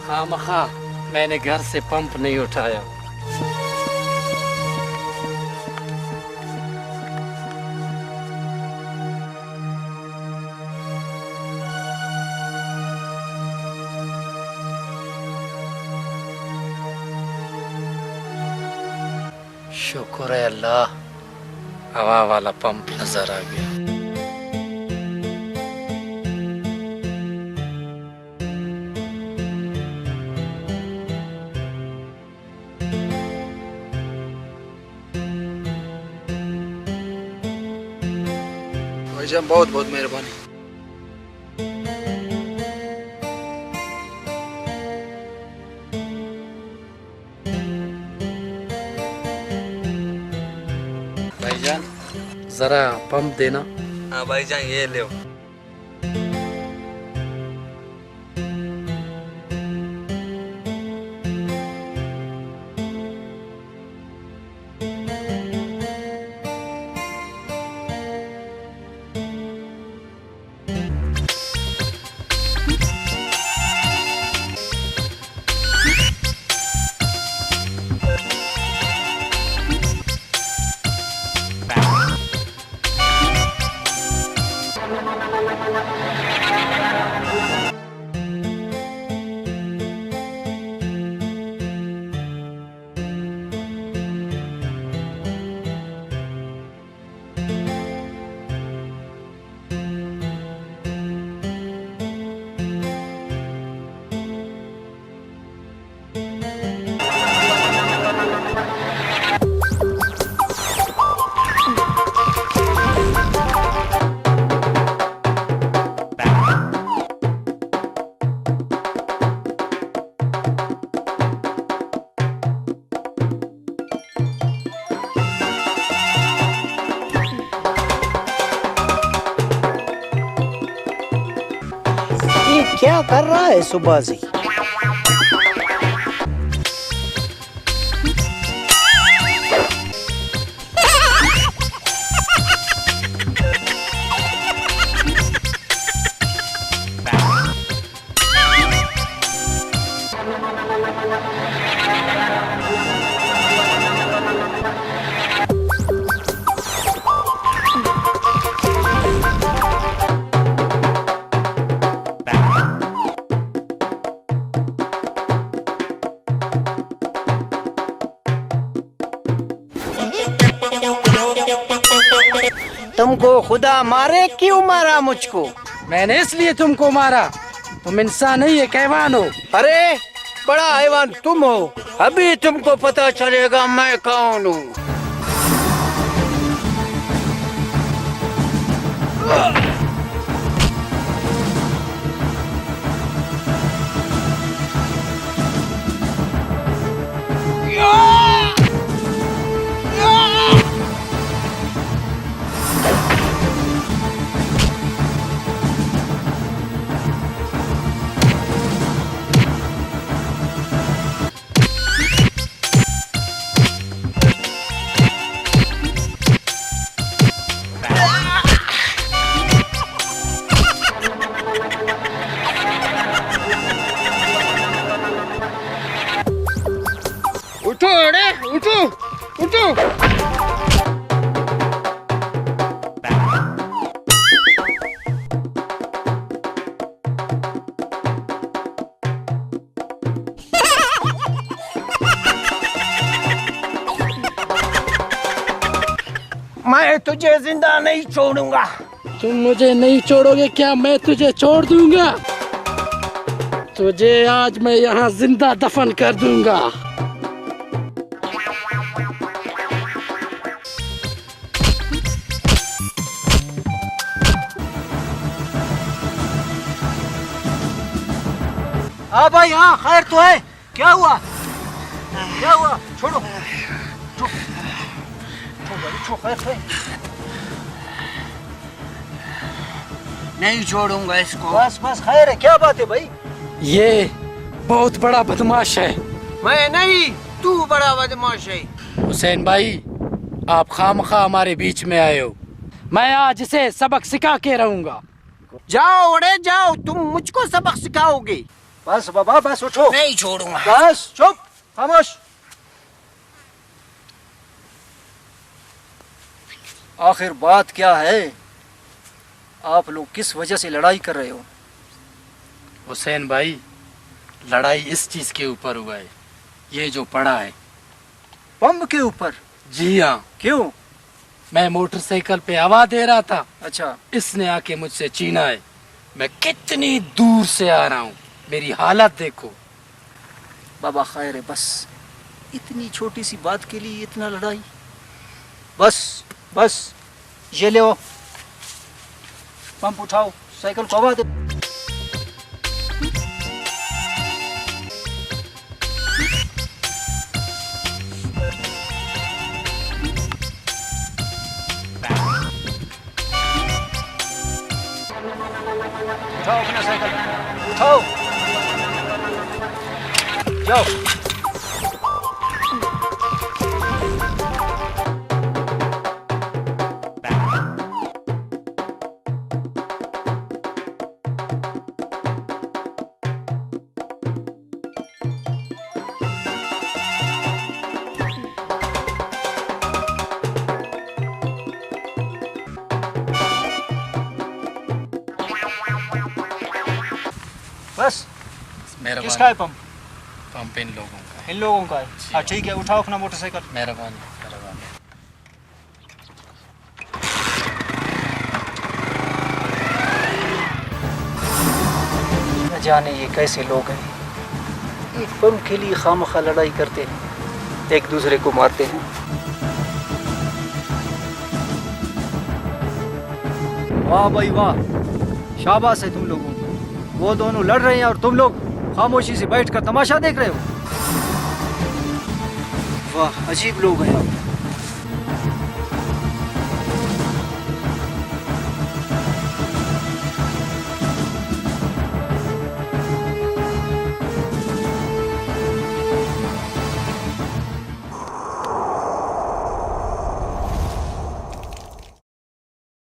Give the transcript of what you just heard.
खामखा मैंने घर से पंप नहीं उठाया। शुक्र है अल्लाह, हवा वाला पंप नजर आ गया। भाईजान बहुत बहुत मेहरबानी। भाईजान जरा पंप देना। हाँ भाईजान ये ले। क्या कर रहा है सुबह से? तुमको खुदा मारे, क्यों मारा मुझको? मैंने इसलिए तुमको मारा, तुम इंसान नहीं है, कैवान हो। अरे बड़ा हैवान तुम हो, अभी तुमको पता चलेगा मैं कौन हूँ। उठो अरे उठो उठो। मैं तुझे जिंदा नहीं छोड़ूंगा। तुम मुझे नहीं छोड़ोगे क्या? मैं तुझे छोड़ दूंगा। तुझे आज मैं यहाँ जिंदा दफन कर दूंगा। हाँ भाई हाँ, खैर तो है। क्या हुआ? क्या हुआ? छोड़ो खैर। नहीं छोड़ूंगा इसको। बस बस खैर है। क्या बात है भाई? ये बहुत बड़ा बदमाश है। मैं नहीं, तू बड़ा बदमाश है। हुसैन भाई, आप खामखा हमारे बीच में आए हो। मैं आज इसे सबक सिखा के रहूंगा। जाओ अरे जाओ, तुम मुझको सबक सिखाओगे। बस बाबा बस उठो। नहीं छोड़ूंगा। बस चुप खामोश। आखिर बात क्या है? आप लोग किस वजह से लड़ाई कर रहे हो? हुसैन भाई, लड़ाई इस चीज के ऊपर हुआ है, ये जो पड़ा है। बम के ऊपर? जी हाँ। क्यों? मैं मोटरसाइकिल पे हवा दे रहा था, अच्छा। इसने आके मुझसे छीना है। मैं कितनी दूर से आ रहा हूँ, मेरी हालत देखो। बाबा खैर है, बस इतनी छोटी सी बात के लिए इतना लड़ाई? बस बस ये ले आओ, पंप उठाओ, साइकिल को हवा दे। उठाओ अपना साइकिल, उठाओ, जाओ। बस मेहरबानी। किसका है पंप? पंप इन लोगों का है। इन लोगों का है। हाँ ठीक है, उठाओ अपना मोटरसाइकिल। मेहरबानी मेहरबानी। न जाने ये कैसे लोग हैं, एक पंप के लिए खामखा लड़ाई करते हैं, एक दूसरे को मारते हैं। वाह भाई वाह, शाबाश है तुम लोगों को। वो दोनों लड़ रहे हैं और तुम लोग खामोशी से बैठकर तमाशा देख रहे हो। वाह अजीब लोग हैं आप।